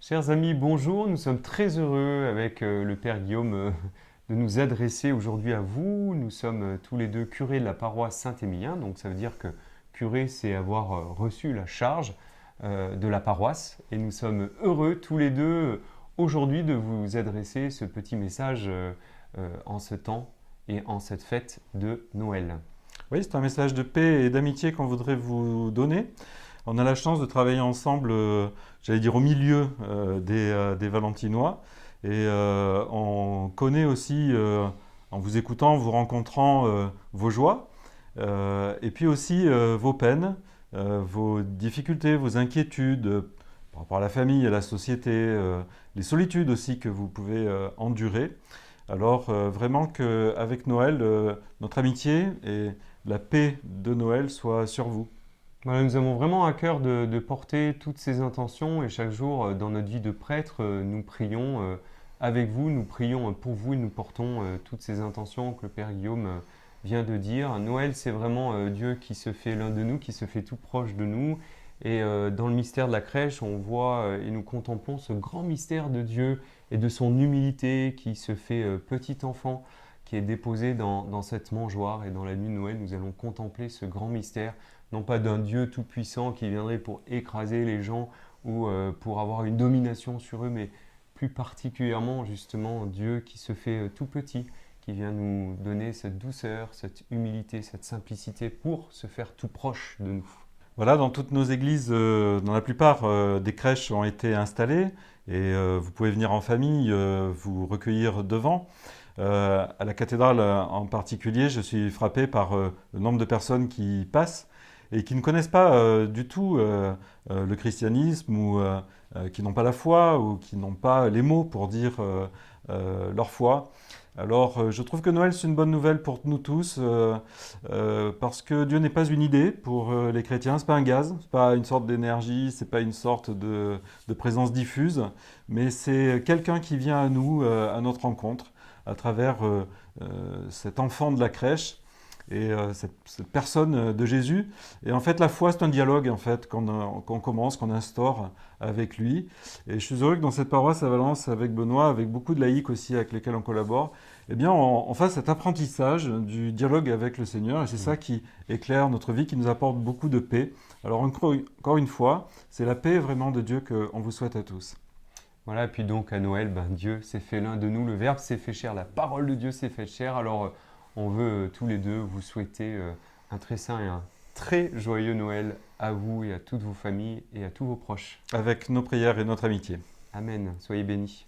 Chers amis, bonjour. Nous sommes très heureux avec le Père Guillaume de nous adresser aujourd'hui à vous. Nous sommes tous les deux curés de la paroisse Saint-Émilien. Donc ça veut dire que curé, c'est avoir reçu la charge de la paroisse. Et nous sommes heureux tous les deux aujourd'hui de vous adresser ce petit message en ce temps et en cette fête de Noël. Oui, c'est un message de paix et d'amitié qu'on voudrait vous donner. On a la chance de travailler ensemble, j'allais dire au milieu des Valentinois. Et on connaît aussi, en vous écoutant, en vous rencontrant, vos joies. Et puis aussi vos peines, vos difficultés, vos inquiétudes par rapport à la famille, à la société, les solitudes aussi que vous pouvez endurer. Alors vraiment qu'avec Noël, notre amitié et la paix de Noël soit sur vous. Voilà, nous avons vraiment à cœur de porter toutes ces intentions et chaque jour dans notre vie de prêtre, nous prions avec vous, nous prions pour vous et nous portons toutes ces intentions que le Père Guillaume vient de dire. Noël, c'est vraiment Dieu qui se fait l'un de nous, qui se fait tout proche de nous. Et dans le mystère de la crèche, on voit et nous contemplons ce grand mystère de Dieu et de son humilité qui se fait petit enfant, qui est déposé dans cette mangeoire. Et dans la nuit de Noël, nous allons contempler ce grand mystère non pas d'un Dieu tout-puissant qui viendrait pour écraser les gens ou pour avoir une domination sur eux, mais plus particulièrement justement Dieu qui se fait tout petit, qui vient nous donner cette douceur, cette humilité, cette simplicité pour se faire tout proche de nous. Voilà, dans toutes nos églises, dans la plupart, des crèches ont été installées et vous pouvez venir en famille, vous recueillir devant. À la cathédrale en particulier, je suis frappé par le nombre de personnes qui passent et qui ne connaissent pas du tout le christianisme ou qui n'ont pas la foi ou qui n'ont pas les mots pour dire leur foi. Alors, je trouve que Noël, c'est une bonne nouvelle pour nous tous, parce que Dieu n'est pas une idée pour les chrétiens, c'est pas un gaz, c'est pas une sorte d'énergie, c'est pas une sorte de présence diffuse, mais c'est quelqu'un qui vient à nous, à notre rencontre, à travers cet enfant de la crèche et cette personne de Jésus. Et en fait, la foi, c'est un dialogue en fait qu'on commence, qu'on instaure avec lui. Et je suis heureux que dans cette paroisse à Valence, avec Benoît, avec beaucoup de laïcs aussi avec lesquels on collabore, eh bien, on fasse cet apprentissage du dialogue avec le Seigneur. Et c'est ça qui éclaire notre vie, qui nous apporte beaucoup de paix. Alors encore une fois, c'est la paix vraiment de Dieu qu'on vous souhaite à tous. Voilà, et puis donc à Noël, ben, Dieu s'est fait l'un de nous, le Verbe s'est fait chair, la parole de Dieu s'est fait chair. Alors on veut tous les deux vous souhaiter un très saint et un très joyeux Noël à vous et à toutes vos familles et à tous vos proches. Avec nos prières et notre amitié. Amen, soyez bénis.